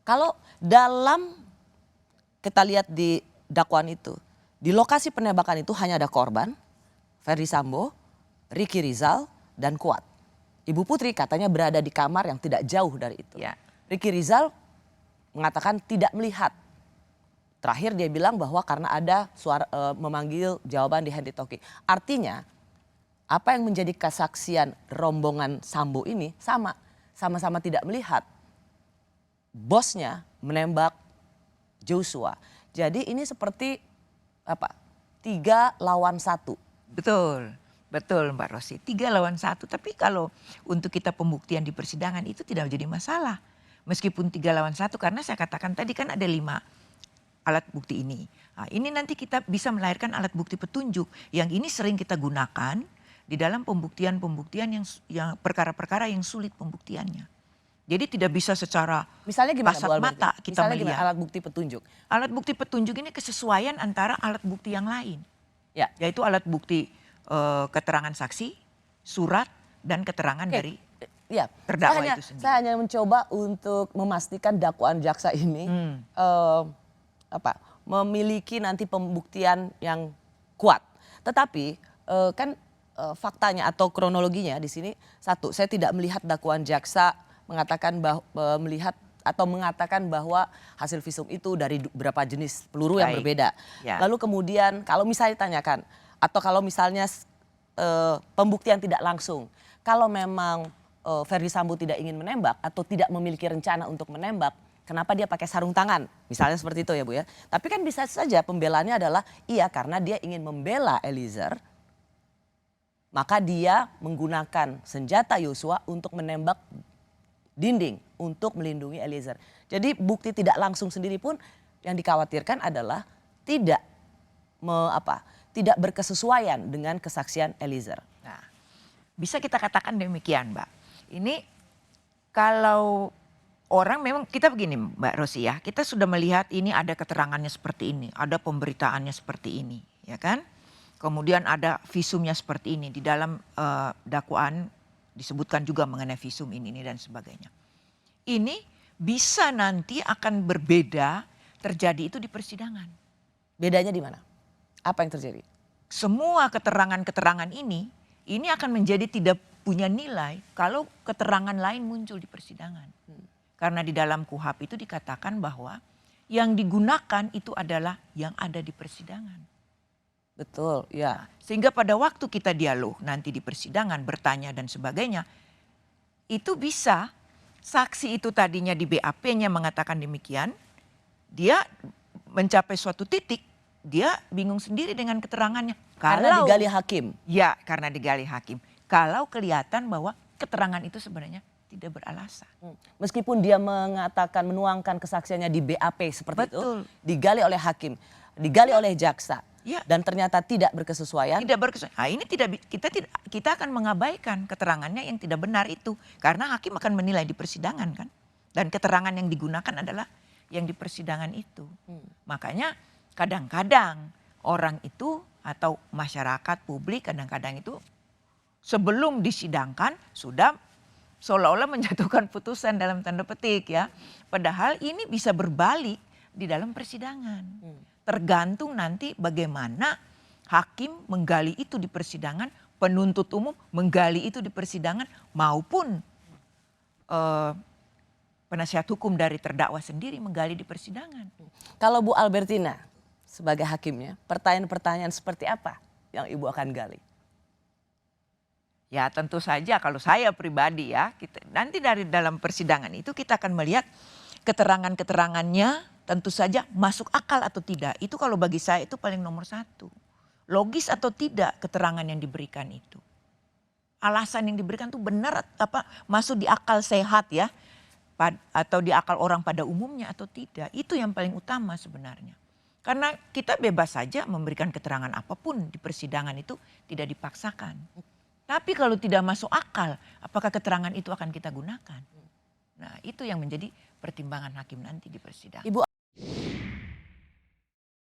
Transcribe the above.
Kalau dalam kita lihat di dakwaan itu, di lokasi penembakan itu hanya ada korban, Ferdi Sambo, Ricky Rizal, dan Kuat. Ibu Putri katanya berada di kamar yang tidak jauh dari itu. Ya. Ricky Rizal mengatakan tidak melihat. Terakhir dia bilang bahwa karena ada suara memanggil jawaban di handy talkie. Artinya apa yang menjadi kesaksian rombongan Sambo ini sama-sama tidak melihat bosnya menembak Joshua. Jadi ini seperti 3 lawan 1. Betul, betul Mbak Rosi. 3 lawan 1. Tapi kalau untuk kita pembuktian di persidangan itu tidak menjadi masalah. Meskipun 3 lawan 1 karena saya katakan tadi kan ada 5 alat bukti ini. Nah, ini nanti kita bisa melahirkan alat bukti petunjuk yang ini sering kita gunakan di dalam pembuktian-pembuktian yang perkara-perkara yang sulit pembuktiannya. Jadi tidak bisa secara misalnya gimana, kasat mata kita misalnya melihat. Gimana alat bukti petunjuk? Alat bukti petunjuk ini kesesuaian antara alat bukti yang lain. Ya. Yaitu alat bukti keterangan saksi, surat, dan keterangan dari terdakwa itu sendiri. Saya hanya mencoba untuk memastikan dakwaan jaksa ini memiliki nanti pembuktian yang kuat. Tetapi kan faktanya atau kronologinya di sini satu, saya tidak melihat dakwaan jaksa mengatakan bahwa hasil visum itu dari berapa jenis peluru yang berbeda. Ya. Lalu kemudian kalau misalnya ditanyakan atau kalau misalnya pembuktian tidak langsung, kalau memang Ferdi Sambo tidak ingin menembak atau tidak memiliki rencana untuk menembak, kenapa dia pakai sarung tangan? Misalnya seperti itu ya Bu ya. Tapi kan bisa saja pembelaannya adalah iya karena dia ingin membela Eliezer, maka dia menggunakan senjata Yosua untuk menembak dinding untuk melindungi Eliezer. Jadi bukti tidak langsung sendiri pun yang dikhawatirkan adalah tidak berkesesuaian dengan kesaksian Eliezer. Nah, bisa kita katakan demikian, Mbak. Ini kalau orang memang kita begini Mbak Rosi ya, kita sudah melihat ini ada keterangannya seperti ini, ada pemberitaannya seperti ini, ya kan? Kemudian ada visumnya seperti ini, di dalam dakwaan disebutkan juga mengenai visum ini dan sebagainya. Ini bisa nanti akan berbeda terjadi itu di persidangan. Bedanya di mana? Apa yang terjadi? Semua keterangan-keterangan ini akan menjadi tidak punya nilai kalau keterangan lain muncul di persidangan. Karena di dalam KUHP itu dikatakan bahwa yang digunakan itu adalah yang ada di persidangan. Betul, ya. Sehingga pada waktu kita dialog nanti di persidangan bertanya dan sebagainya, itu bisa saksi itu tadinya di BAP-nya mengatakan demikian, dia mencapai suatu titik, dia bingung sendiri dengan keterangannya. Karena digali hakim. Ya, karena digali hakim. Kalau kelihatan bahwa keterangan itu sebenarnya tidak beralasan. Meskipun dia mengatakan menuangkan kesaksiannya di BAP seperti itu, digali oleh hakim, digali oleh jaksa. Ya. Dan ternyata tidak berkesesuaian. Tidak berkesesuaian. Nah, ini kita akan mengabaikan keterangannya yang tidak benar itu karena hakim akan menilai di persidangan kan. Dan keterangan yang digunakan adalah yang di persidangan itu. Makanya kadang-kadang orang itu atau masyarakat publik kadang-kadang itu sebelum disidangkan sudah seolah-olah menjatuhkan putusan dalam tanda petik ya. Padahal ini bisa berbalik di dalam persidangan. Tergantung nanti bagaimana hakim menggali itu di persidangan, penuntut umum menggali itu di persidangan maupun penasihat hukum dari terdakwa sendiri menggali di persidangan. Kalau Bu Albertina sebagai hakimnya, pertanyaan-pertanyaan seperti apa yang Ibu akan gali? Ya tentu saja kalau saya pribadi ya, nanti dari dalam persidangan itu kita akan melihat keterangan-keterangannya tentu saja masuk akal atau tidak. Itu kalau bagi saya itu paling nomor 1. Logis atau tidak keterangan yang diberikan itu. Alasan yang diberikan itu benar masuk di akal sehat ya. Atau di akal orang pada umumnya atau tidak. Itu yang paling utama sebenarnya. Karena kita bebas saja memberikan keterangan apapun di persidangan itu tidak dipaksakan. Tapi kalau tidak masuk akal, apakah keterangan itu akan kita gunakan? Nah itu yang menjadi pertimbangan hakim nanti di persidangan.